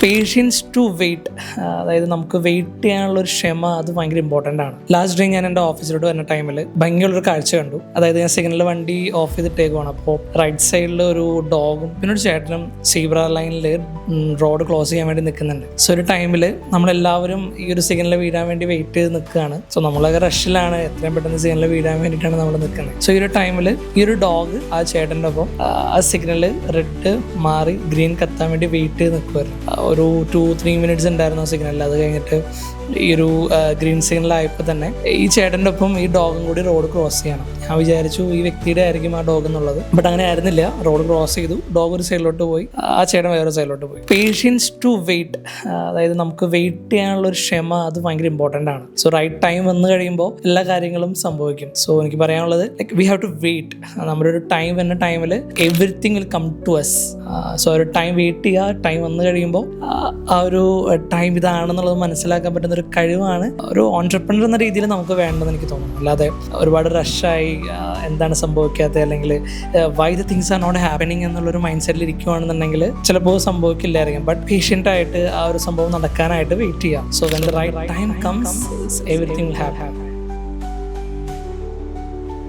Patients to wait, അതായത് നമുക്ക് wait ചെയ്യാനുള്ള ഒരു ക്ഷമ, അത് ഭയങ്കര ഇമ്പോർട്ടൻ്റ് ആണ്. ലാസ്റ്റ് ഡേ ഞാൻ എൻ്റെ ഓഫീസിലോട്ട് വരുന്ന ടൈമിൽ ഭയങ്കരമുള്ളൊരു കാഴ്ച കണ്ടു. അതായത് ഞാൻ സിഗ്നലിൽ വണ്ടി ഓഫ് ചെയ്തിട്ടേക്കുവാണ്. അപ്പോൾ റൈറ്റ് സൈഡിൽ ഒരു ഡോഗും പിന്നെ ഒരു ചേട്ടനും സീബ്ര ലൈനിൽ റോഡ് ക്ലോസ് ചെയ്യാൻ വേണ്ടി നിൽക്കുന്നുണ്ട്. സോ ഒരു ടൈമിൽ നമ്മളെല്ലാവരും ഈ ഒരു സിഗ്നലിൽ വീഴാൻ വേണ്ടി വെയിറ്റ് ചെയ്ത് നിൽക്കുകയാണ്. സോ നമ്മളൊക്കെ റഷിലാണ്, എത്രയും പെട്ടെന്ന് സിഗ്നലിൽ വീഴാൻ വേണ്ടിയിട്ടാണ് നമ്മൾ നിൽക്കുന്നത്. സോ ഈ ഒരു ടൈമിൽ ഈ ഒരു ഡോഗ് ആ ചേട്ടൻ്റെ ഒപ്പം ആ സിഗ്നൽ റെഡ് മാറി ഗ്രീൻ കത്താൻ വേണ്ടി വെയിറ്റ് ചെയ്ത് നിൽക്കുമായിരുന്നു. ഒരു 2-3 മിനിറ്റ്സ് ഉണ്ടായിരുന്നു ആ സിഗ്നലിൽ. അത് കഴിഞ്ഞിട്ട് ഈ ഒരു ഗ്രീൻ സിഗ്നലായപ്പോൾ തന്നെ ഈ ചേട്ടൻ്റെ ഒപ്പം ഈ ഡോഗും കൂടി റോഡ് ക്രോസ് ചെയ്യണം. ഞാൻ വിചാരിച്ചു ഈ വ്യക്തിയുടെ ആയിരിക്കും ആ ഡോഗ് എന്നുള്ളത്. ബട്ട് അങ്ങനെ ആയിരുന്നില്ല. റോഡ് ക്രോസ് ചെയ്തു, ഡോഗ് ഒരു സൈഡിലോട്ട് പോയി, ആ ചേട്ടൻ വേറൊരു സൈഡിലോട്ട് പോയി. പേഷ്യൻസ് ടു വെയിറ്റ്, അതായത് നമുക്ക് വെയിറ്റ് ചെയ്യാനുള്ള ഒരു ക്ഷമ, അത് ഭയങ്കര ഇമ്പോർട്ടൻ്റ് ആണ്. സോ റൈറ്റ് ടൈം വന്നു കഴിയുമ്പോൾ എല്ലാ കാര്യങ്ങളും സംഭവിക്കും. സോ എനിക്ക് പറയാനുള്ളത് like we have to wait. നമ്മുടെ ഒരു ടൈം വരുന്ന ടൈമിൽ everything will come to us. So ഒരു ടൈം വെയിറ്റ് ചെയ്യുക. ടൈം വന്നു കഴിയുമ്പോൾ ആ ഒരു ടൈം ഇതാണെന്നുള്ളത് മനസ്സിലാക്കാൻ പറ്റുന്ന ഒരു കഴിവാണ് ഒരു ഓൺട്രപ്രനർ എന്ന രീതിയിൽ നമുക്ക് വേണ്ടതെന്ന് എനിക്ക് തോന്നുന്നു. അല്ലാതെ ഒരുപാട് റഷായി എന്താണ് സംഭവിക്കാത്തത്, അല്ലെങ്കിൽ why the things are not happening എന്നുള്ളൊരു മൈൻഡ് സെറ്റിൽ ഇരിക്കുകയാണെന്നുണ്ടെങ്കിൽ ചിലപ്പോൾ സംഭവിക്കില്ലായിരിക്കും. ബട്ട് പേഷ്യൻ്റ് ആയിട്ട് ആ ഒരു സംഭവം നടക്കാനായിട്ട് വെയിറ്റ് ചെയ്യാം. So when the right time comes everything will happen.